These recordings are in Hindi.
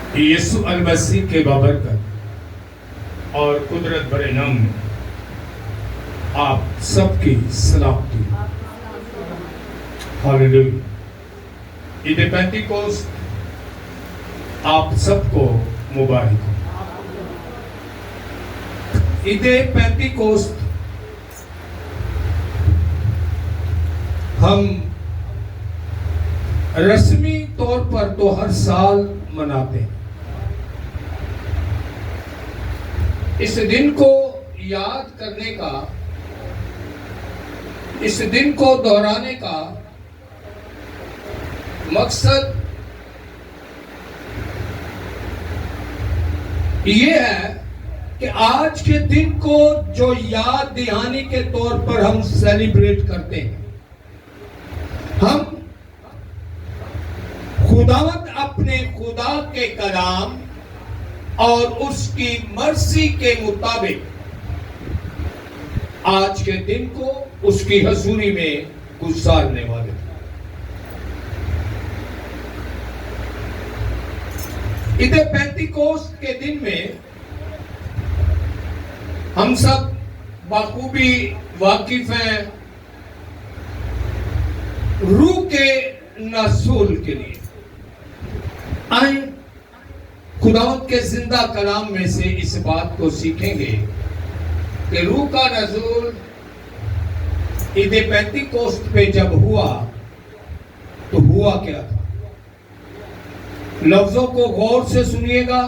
यीशु अल मसीह के बाबरकत और कुदरत भरे नाम में आप सबकी सलामती। हालेलुया। ईद पेंटिकोस्ट आप सबको मुबारक हो। ईद पेंटिकोस्ट हम रस्मी तौर पर तो हर साल मनाते हैं। इस दिन को याद करने का, इस दिन को दोहराने का मकसद ये है कि आज के दिन को जो याद दहानी के तौर पर हम सेलिब्रेट करते हैं, हम खुदावंद अपने खुदा के कलाम और उसकी मर्जी के मुताबिक आज के दिन को उसकी हजूरी में गुजारने वाले थे। ईद पेंटिकोस्ट के दिन में हम सब बाखूबी वाकिफ हैं रूह के नसूल के लिए। आए खुदावंद के जिंदा कलाम में से इस बात को सीखेंगे कि रूह का नज़ूल ईद पेंटिकोस्ट पे जब हुआ तो हुआ क्या था। लफ्जों को गौर से सुनिएगा।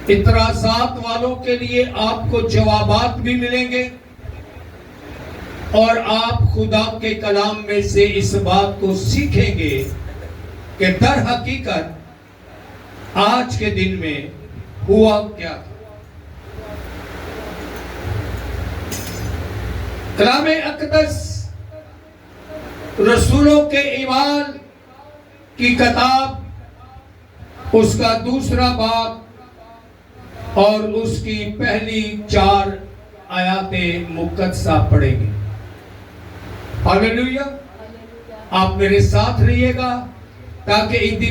इतराजात वालों के लिए आपको जवाबात भी मिलेंगे और आप खुदा के कलाम में से इस बात को सीखेंगे कि दर हकीकत आज के दिन में हुआ क्या था। कलाम अक़दस रसूलों के ईमान की किताब, उसका दूसरा बाब और उसकी पहली 4 आयातें मुक़द्दसा पढ़ेंगे। हालेलुया। आप मेरे साथ रहिएगा ताकि ईद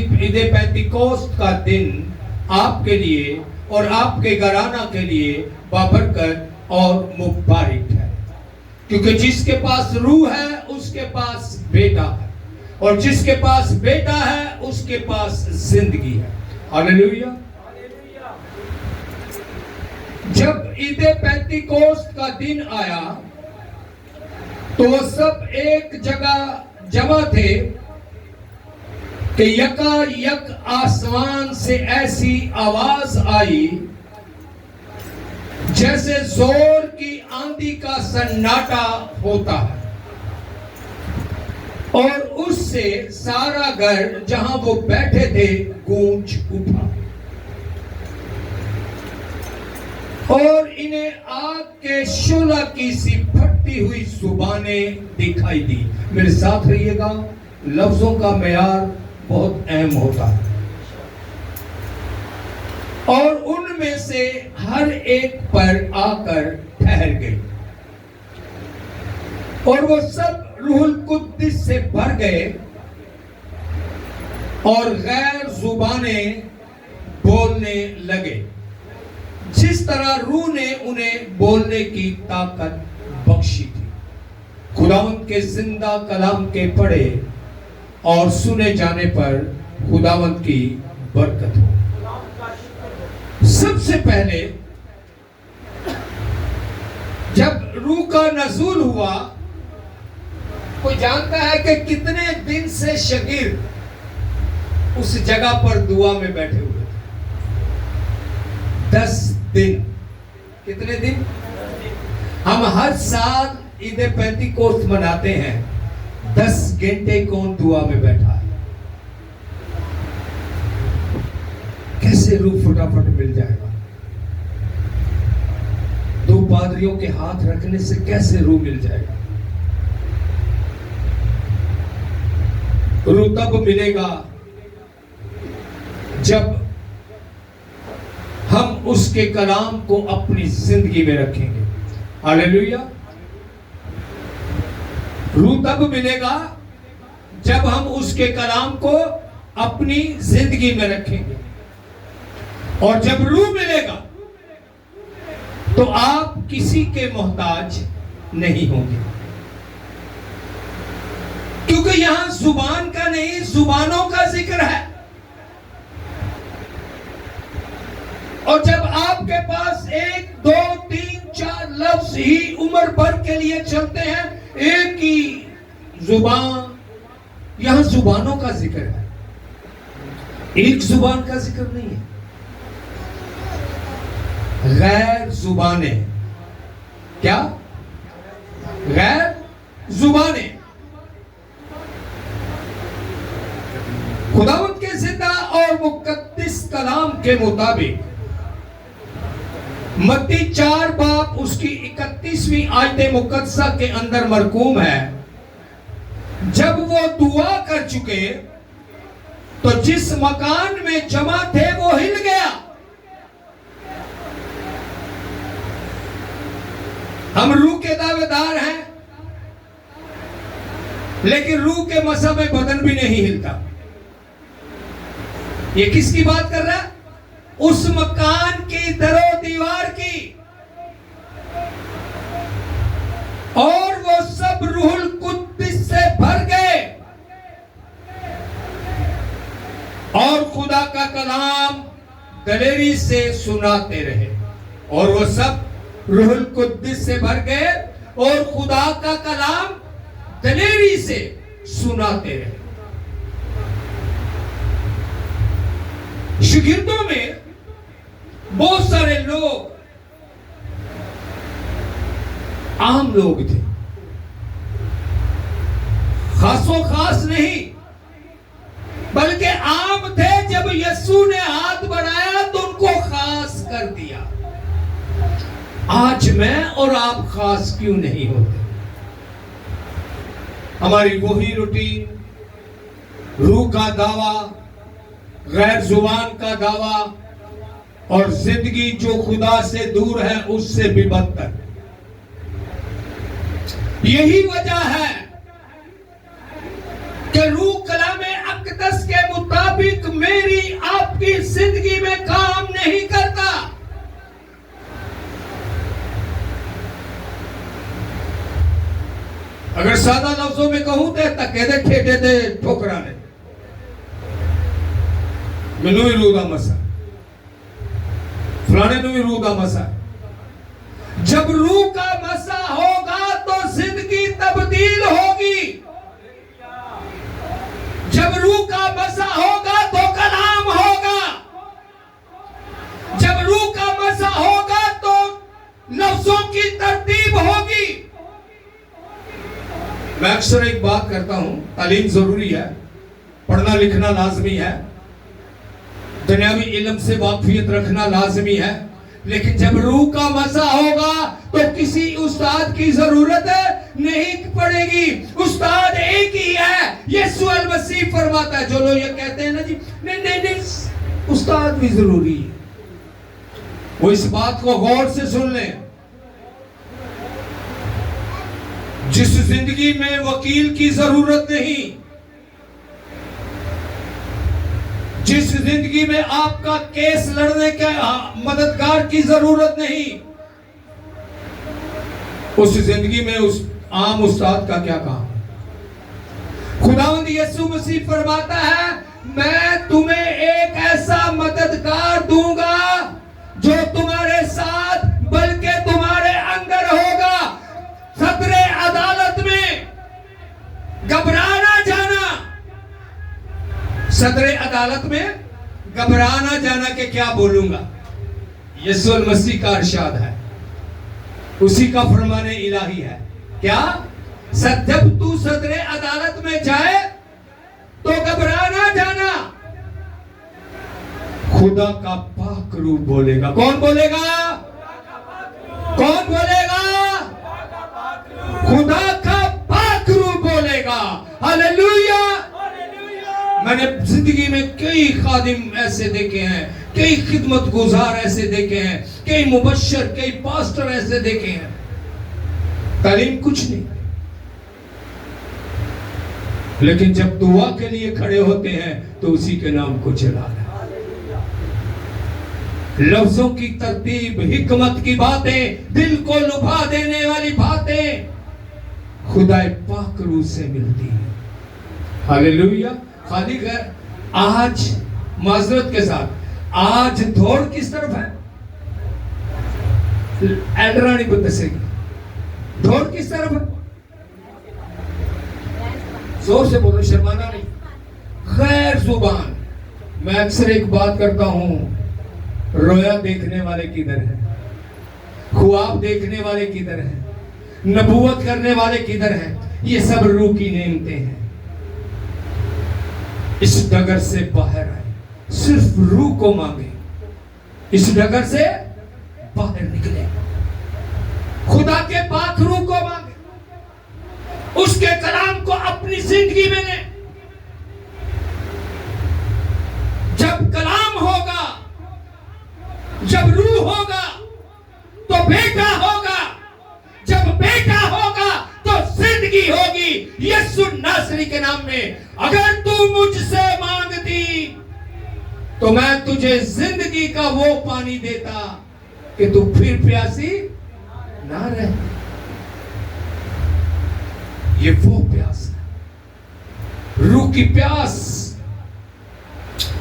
पेंटिकोस्ट का दिन आपके लिए और आपके घराना के लिए बाबरकत और मुबारक है, क्योंकि जिसके पास रूह है उसके पास बेटा है और जिसके पास बेटा है उसके पास जिंदगी है। हालेलुया। जब ईद पेंटिकोस्ट का दिन आया तो वो सब एक जगह जमा थे कि यकायक आसमान से ऐसी आवाज आई जैसे जोर की आंधी का सन्नाटा होता है और उससे सारा घर जहां वो बैठे थे गूंज उठा और इन्हें आग के शोला की सी फटती हुई जुबानें दिखाई दी। मेरे साथ रहिएगा। लफ्जों का मेयार बहुत अहम होता है और उनमें से हर एक पर आकर ठहर गए और वो सब रूहुल कुद्दस से भर गए और गैर जुबानें बोलने लगे, जिस तरह रूह ने उन्हें बोलने की ताकत बख्शी थी। खुदावंद के जिंदा कलाम के पढ़े और सुने जाने पर खुदावंद की बरकत हो। सबसे पहले जब रूह का नज़ूल हुआ, कोई जानता है कि कितने दिन से शागिर्द उस जगह पर दुआ में बैठे हुए थे? 10 दिन। कितने दिन? हम हर साल ईद पेंटिकोस्ट मनाते हैं। 10 घंटे कौन दुआ में बैठा है? कैसे रूह फटाफट मिल जाएगा? 2 पादरियों के हाथ रखने से कैसे रूह मिल जाएगा? रूह तब मिलेगा जब हम उसके कलाम को अपनी जिंदगी में रखेंगे। हालेलुया। रूह तब मिलेगा जब हम उसके कलाम को अपनी जिंदगी में रखेंगे। और जब रूह मिलेगा तो आप किसी के मोहताज नहीं होंगे, क्योंकि यहां जुबान का नहीं, जुबानों का जिक्र है। और जब आपके पास 1 2 3 4 लफ्ज ही उम्र भर के लिए चलते हैं, एक ही जुबान, यहां जुबानों का जिक्र है, एक जुबान का जिक्र नहीं है। गैर जुबानें, क्या? गैर जुबानें। खुदावंद के जिंदा और मुकद्दस कलाम के मुताबिक मत्ती 4 बाब उसकी 31वीं आयत मुकद्दसा के अंदर मरकूम है, जब वो दुआ कर चुके तो जिस मकान में जमा थे वो हिल गया। हम रूह के दावेदार हैं, लेकिन रूह के मसा में बदन भी नहीं हिलता। ये किसकी बात कर रहा है? उस मकान की दरो दीवार की। और वो सब रूहुल कुद्दस से भर गए और खुदा का कलाम दलेरी से सुनाते रहे। और वो सब रूहुल कुद्दस से भर गए और खुदा का कलाम दलेरी से सुनाते रहे। शागिर्दों में बहुत सारे लोग आम लोग थे, खासो खास नहीं, बल्कि आम थे। जब यीशु ने हाथ बढ़ाया तो उनको खास कर दिया। आज मैं और आप खास क्यों नहीं होते? हमारी वही रूटीन, रूह का दावा, गैर जुबान का दावा और जिंदगी जो खुदा से दूर है उससे भी बदतर। यही वजह है कि रूह कलामे अक़दस के मुताबिक मेरी आपकी जिंदगी में काम नहीं करता। अगर सादा लफ्जों में कहूं तो धक्के दे ठेडे दे ठोकरा ने मैनू भी रूह दा मसा, फलाने नू भी रूह दा मसा। जब रूह का मसा होगा तो जिंदगी तब्दील होगी। जब रूह का मसा होगा तो कलाम होगा। जब रूह का मसा होगा तो लफ्जों की तरतीब होगी। मैं अक्सर एक बात करता हूं, तालीम जरूरी है, पढ़ना लिखना लाजमी है, दुनियावी इल्म से वाकफियत रखना लाजमी है, लेकिन जब रूह का मसा होगा तो किसी उस्ताद की जरूरत नहीं पड़ेगी। उस्ताद एक ही है, यीशु अल मसीह फरमाता है। जो लोग ये कहते हैं ना जी नहीं नहीं नहीं उस्ताद भी जरूरी है, वो इस बात को गौर से सुन लें। जिस जिंदगी में वकील की जरूरत नहीं, जिस जिंदगी में आपका केस लड़ने के मददगार की जरूरत नहीं, उस जिंदगी में उस आम उस्ताद का क्या काम? खुदावंद यीशु मसीह फरमाता है, मैं तुम्हें एक ऐसा मददगार दूंगा जो तुम्हारे साथ बल्कि तुम्हारे अंदर होगा। सदरे अदालत में घबराना जाना, सदरे अदालत में घबराना जाना के क्या बोलूंगा, यीशु मसीह का इरशाद है, उसी का फरमाने इलाही है। क्या? जब तू सदरे अदालत में जाए तो घबराना जाना। खुदा का पाक रूह बोलेगा। कौन बोलेगा? कौन बोलेगा? खुदा का पाक रूह बोलेगा। हालेलुया। मैंने जिंदगी में कई खादिम ऐसे देखे हैं, कई खिदमत गुजार ऐसे देखे हैं, कई मुबश्शिर, कई पास्टर ऐसे देखे हैं, तालीम कुछ नहीं, लेकिन जब दुआ के लिए खड़े होते हैं तो उसी के नाम को चलाना। लफ्जों की तरतीब, हिकमत की बातें, दिल को लुभा देने वाली बातें खुदाए पाक रूह से मिलती है। हालेलुया। खाली कर आज माजरत के साथ आज दौड़ किस तरफ है? एडरानी बदसेगी दौड़ किस तरफ है? जोर से बोलो, शर्माना नहीं। खैर जुबान, मैं अक्सर एक बात करता हूं, रोया देखने वाले किधर है? ख्वाब देखने वाले किधर है? नबूवत करने वाले किधर है? ये सब रूह की नेमतें हैं। इस डगर से बाहर आए, सिर्फ रूह को मांगे, इस डगर से बाहर निकले, खुदा के पाक रूह को मांगे, उसके कलाम को अपनी जिंदगी में ले। जब कलाम होगा, जब रूह होगा तो बेटा होगा, जब बेटा होगा तो जिंदगी होगी। यीशु नासरी के नाम में अगर तू मुझसे मांगती तो मैं तुझे जिंदगी का वो पानी देता कि तू फिर प्यासी ना रहे। ये वो प्यास है, रूह की प्यास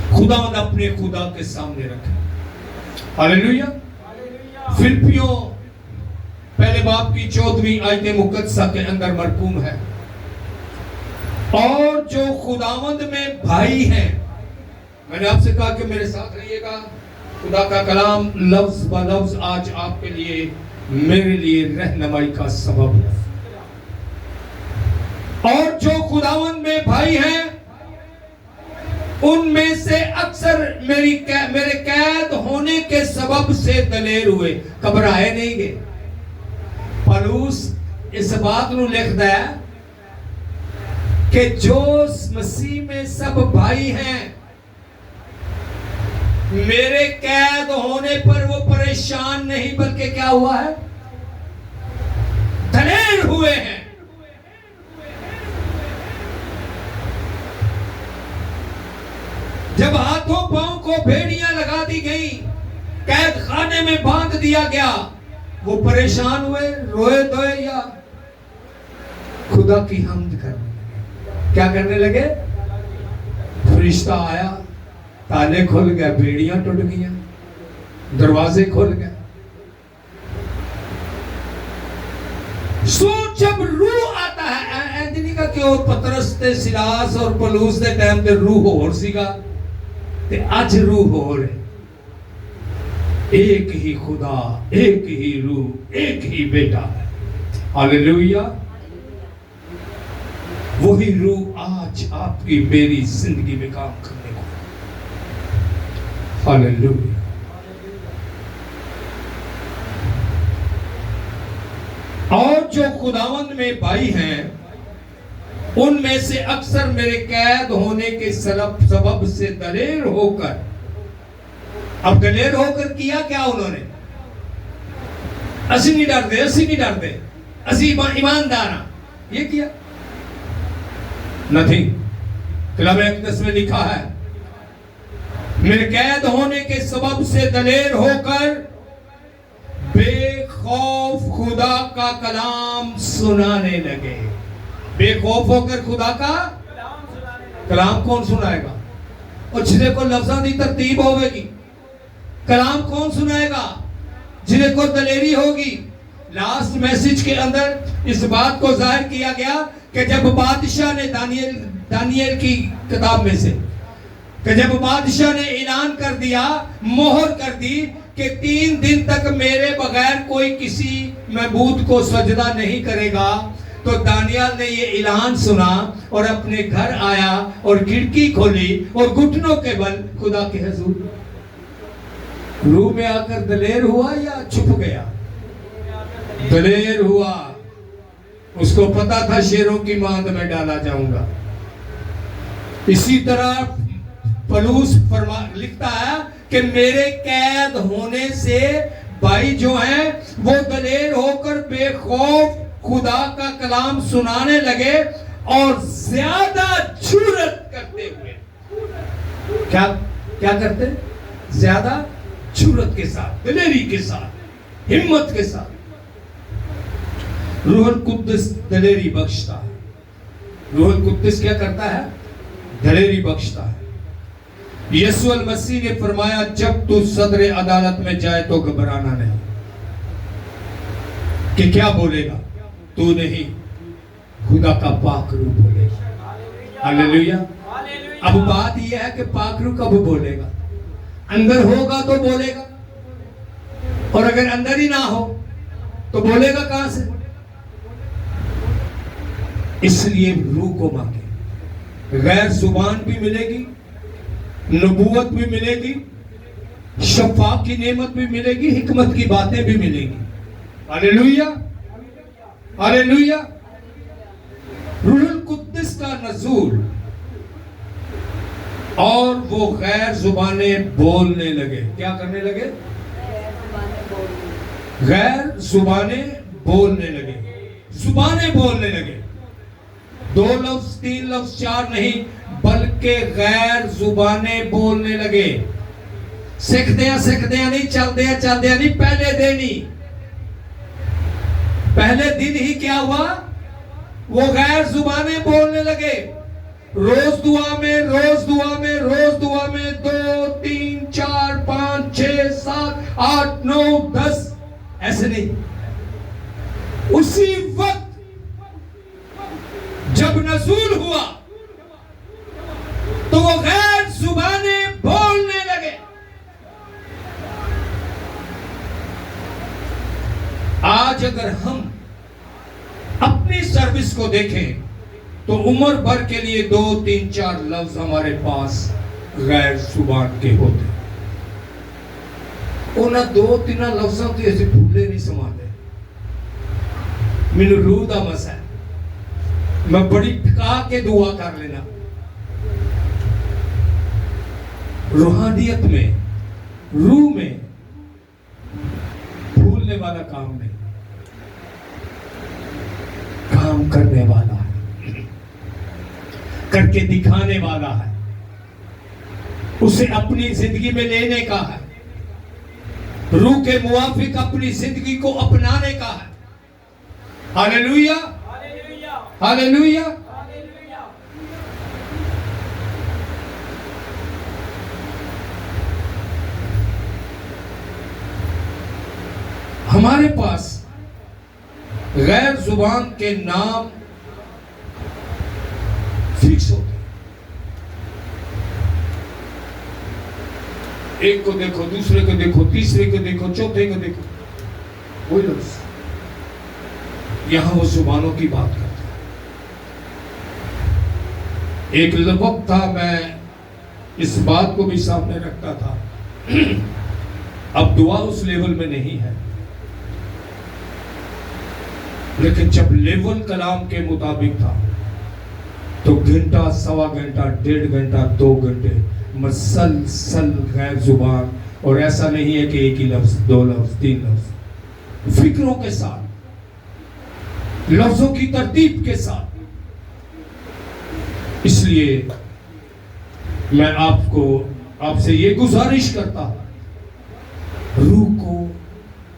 खुदावंद अपने खुदा के सामने रखे। हालेलुया। फिलिपियों पहले बाब की 14वीं आयत मुकद्दसा के अंदर मरकूम है, और जो खुदावंद में भाई हैं, मैंने आपसे कहा कि मेरे साथ रहिएगा। खुदा का कलाम लफ्ज ब लफ्ज आज आपके लिए, मेरे लिए रहनुमाई का सबब है। और जो खुदावंद में भाई हैं, उनमें से अक्सर मेरे कैद होने के सबब से दलेर हुए, घबराए नहीं गए। पौलुस इस बात को लिखता है कि जो मसीह में सब भाई हैं, मेरे कैद होने पर वो परेशान नहीं बल्कि क्या हुआ है? दलेर हुए हैं। जब हाथों पांव को भेड़ियां लगा दी गई, कैद खाने में बांध दिया गया, वो परेशान हुए, रोए धोए या खुदा की हम्द करने लगे? क्या करने लगे? फरिश्ता आया, ताले खुल गए, भेड़ियां टूट गई, दरवाजे खुल गए। सो जब रूह आता है, एंथनी का क्यों पतरस ते सिलास और पौलुस दे टाइम ते रूह होर सीगा ते आज रूह होर है। एक ही खुदा, एक ही रूह, एक ही बेटा है। हालेलुया। वही रूह आज आपकी मेरी जिंदगी में काम करने को। हालेलुया। और जो खुदावंद में भाई हैं, उनमें से अक्सर मेरे कैद होने के सबब से दलेर होकर, अब दलेर होकर किया क्या उन्होंने? असी नहीं डरते, असी नहीं डरते, असी ईमानदार हैं, ये किया नथिंग। कलाम अक़दस में लिखा है, मेरे कैद होने के सबब से दलेर होकर बेखौफ खुदा का कलाम सुनाने लगे। बेखौफ होकर खुदा का कलाम कौन सुनाएगा? और जिले को लफ्ज़ां दी तरतीब होगी, कलाम कौन सुनाएगा? जिले को दलेरी होगी। लास्ट मैसेज के अंदर इस बात को जाहिर किया गया कि जब बादशाह ने दानियल की किताब में से कि जब बादशाह ने ऐलान कर दिया, मोहर कर दी कि 3 दिन तक मेरे बगैर कोई किसी महबूद को सजदा नहीं करेगा, तो दानियल ने ये ऐलान सुना और अपने घर आया और खिड़की खोली और घुटनों के बल खुदा के हुजूर रूह में आकर दलेर हुआ या छुप गया? दलेर हुआ। उसको पता था शेरों की मांद में डाला जाऊंगा। इसी तरह पौलुस लिखता है कि मेरे कैद होने से भाई जो हैं वो दलेर होकर बेखौफ खुदा का कलाम सुनाने लगे और ज्यादा जुर्रत करते हुए। क्या क्या करते? ज्यादा जुर्रत के साथ, दिलेरी के साथ, हिम्मत के साथ। रूहुल कुद्दस दिलेरी बख्शता है। रूहुल कुद्दस क्या करता है? दिलेरी बख्शता है। यीशु अल मसीह ने फरमाया, जब तू सदर अदालत में जाए तो घबराना नहीं। कि क्या बोलेगा? तू नहीं, खुदा का पाक रूह बोलेगा। हालेलुया। अब बात यह है कि पाक रूह कब बोलेगा? अंदर होगा तो बोलेगा, और अगर अंदर ही ना हो तो बोलेगा कहां से? इसलिए रूह को मांगे। गैर जुबान भी मिलेगी, नबूवत भी मिलेगी, शफा की नेमत भी मिलेगी, हिकमत की बातें भी मिलेगी। Hallelujah, hallelujah. रूहुल कुद्दस का नज़ूल, और वो गैर जुबानें बोलने लगे। क्या करने लगे? गैर जुबानें बोलने लगे। जुबानें बोलने लगे। 2 लफ्ज, 3 लफ्ज, 4 नहीं, बल्कि गैर जुबानें बोलने लगे। सिखदे नहीं, चलदे नहीं, पहले दिन ही क्या हुआ? वो गैर जुबानें बोलने लगे। रोज दुआ में 2, 3, 4, 5, 6, 7, 8, 9, 10, ऐसे नहीं। उसी वक्त जब नज़ूल हुआ तो वो गैर जुबानें बोलने लगे। आज अगर हम अपनी सर्विस को देखें तो उम्र भर के लिए 2, 3, 4 लफ्ज हमारे पास गैर जुबान के होते। उन्हें 2-3 लफ्जों के ऐसे भूले नहीं समाते। मैंने रूह दा मसा है, मैं बड़ी टिका के दुआ कर लेना। रूहानियत में, रूह में भूलने वाला काम नहीं, काम करने वाला है, करके दिखाने वाला है, उसे अपनी जिंदगी में लेने का है, रूह के मुवाफिक अपनी जिंदगी को अपनाने का है। Hallelujah, hallelujah. हमारे पास गैर जुबान के नाम फिक्स होते हैं। एक को देखो, दूसरे को देखो, तीसरे को देखो, चौथे को देखो, वही लोग। यहां वो जुबानों की बात करता है। एक वक्त था, मैं इस बात को भी सामने रखता था। अब दुआ उस लेवल में नहीं है, लेकिन जब लेवल कलाम के मुताबिक था तो घंटा, सवा घंटा, 1.5 घंटा, 2 घंटे मसलसल गैर जुबान। और ऐसा नहीं है कि एक ही लफ्ज, 2 लफ्ज, 3 लफ्ज, फिक्रों के साथ, लफ्जों की तरतीब के साथ। इसलिए मैं आपसे ये गुजारिश करता हूं, रूह को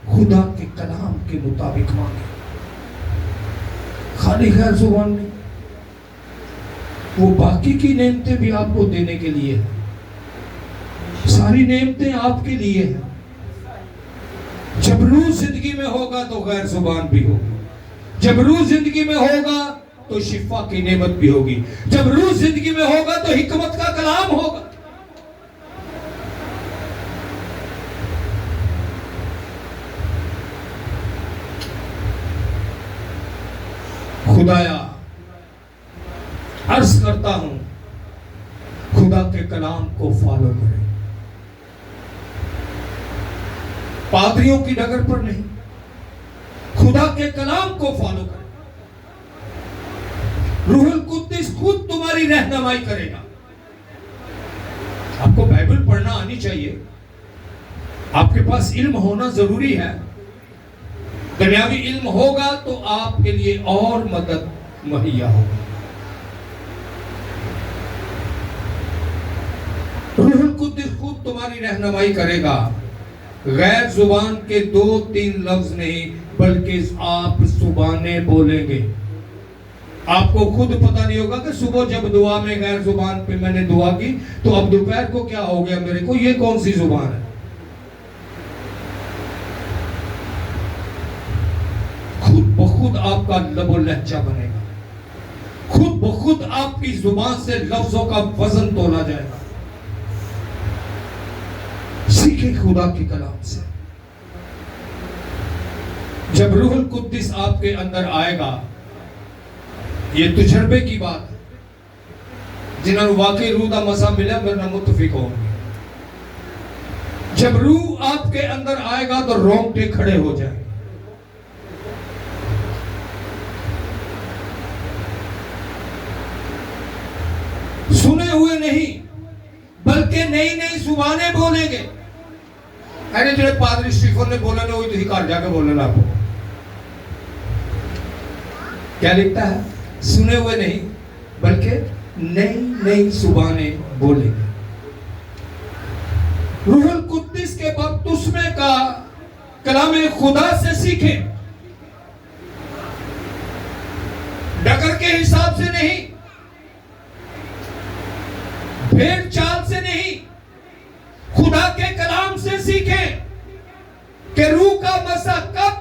खुदा के कलाम के मुताबिक मांगे, खाली गैर जुबान नहीं। वो बाकी की नेमतें भी आपको देने के लिए है, सारी नेमतें आपके लिए हैं। जब रूह जिंदगी में होगा तो गैर जुबान भी होगी, जब रूह जिंदगी में होगा तो शिफा की नेमत भी होगी, जब रूह जिंदगी में होगा तो हिकमत का कलाम होगा। खुदाया, अर्ज करता हूं, खुदा के कलाम को फॉलो करें, पादरियों की डगर पर नहीं, खुदा के कलाम को फॉलो करें। रूहुल कुद्दस खुद तुम्हारी रहनुमाई करेगा। आपको बाइबल पढ़ना आनी चाहिए, आपके पास इल्म होना जरूरी है। दुनियावी इल्म होगा तो आपके लिए और मदद मुहैया होगी। रूहुल कुद्दस खुद तुम्हारी रहनुमाई करेगा। गैर जुबान के 2-3 लफ्ज नहीं, बल्कि आप जुबानें बोलेंगे। आपको खुद पता नहीं होगा कि सुबह जब दुआ में गैर जुबान पे मैंने दुआ की, तो अब दोपहर को क्या हो गया मेरे को, ये कौन सी जुबान है। खुद ब खुद आपका लबो लहजा बनेगा, खुद ब खुद आपकी जुबान से लफ्जों का वजन तोला जाएगा। सीखे खुदा की कलाम से। जब रूहुल कुद्दीस आपके अंदर आएगा, ये तजुर्बे की बात है, जिन्होंने वाकई रूह का मसा मिला मेरे ना मुतफिक होंगे। जब रूह आपके अंदर आएगा तो रोंगटे खड़े हो जाएंगे। सुने हुए नहीं, बल्कि नई नई जुबानें बोलेंगे। अरे जो पादरी स्टीफन ने बोला ना, वही तुझे घर जाके बोलना। आपको क्या लिखता है? सुने हुए नहीं, बल्कि नई नई जुबानें बोलेंगे। रूहुल कुद्दीस के बपतिस्मे का कलाम खुदा से सीखे, डगर के हिसाब से नहीं, भेड़ चाल से नहीं, खुदा के कलाम से सीखें कि रूह का मसा कब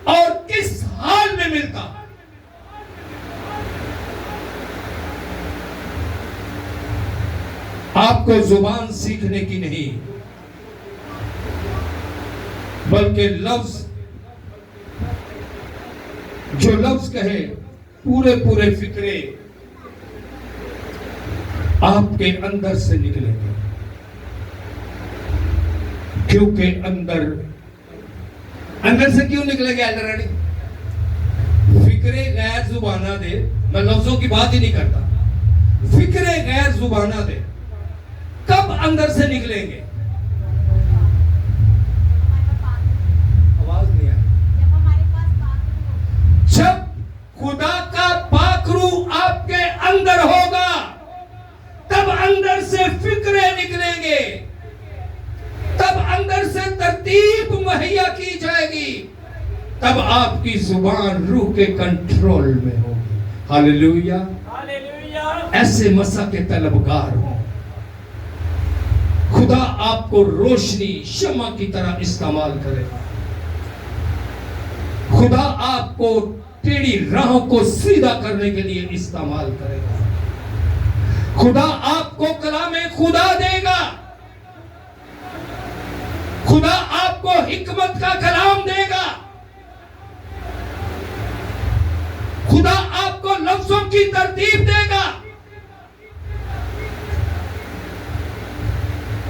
और किस हाल में मिलता। आपको जुबान सीखने की नहीं, बल्कि लफ्ज, जो लफ्ज कहे पूरे पूरे फिक्रे आपके अंदर से निकलेंगे। क्योंकि अंदर से क्यों निकलेंगे एल्डरानी? फिक्रे गैर जुबाना दे, मैं लफ्जों की बात ही नहीं करता, फिक्रे गैर जुबाना दे कब अंदर से निकलेंगे? आवाज नहीं आई। जब खुदा का पाक रूह आपके अंदर होगा, तब अंदर से फिक्रे निकलेंगे, तब अंदर से तरतीब मुहैया की जाएगी, तब आपकी जुबान रूह के कंट्रोल में होगी। Hallelujah, hallelujah. ऐसे मसा के तलबगार हो। खुदा आपको रोशनी शमा की तरह इस्तेमाल करेगा। खुदा आपको टेढ़ी राहों को सीधा करने के लिए इस्तेमाल करेगा। खुदा आपको कलामे खुदा देगा। खुदा आपको हिकमत का कलाम देगा। खुदा आपको लफ्जों की तरतीब देगा।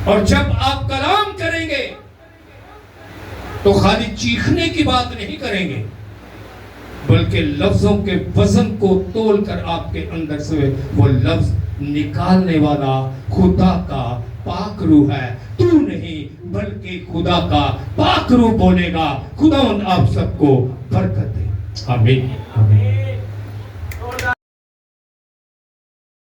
और जब आप कलाम करेंगे तो खाली चीखने की बात नहीं करेंगे, बल्कि लफ्जों के वजन को तोलकर आपके अंदर से वो लफ्ज निकालने वाला खुदा का पाक रूह है। तू नहीं, बल्कि खुदा का पाक रूह बोलेगा। खुदा आप सबको बरकत दे। आमीन, आमीन।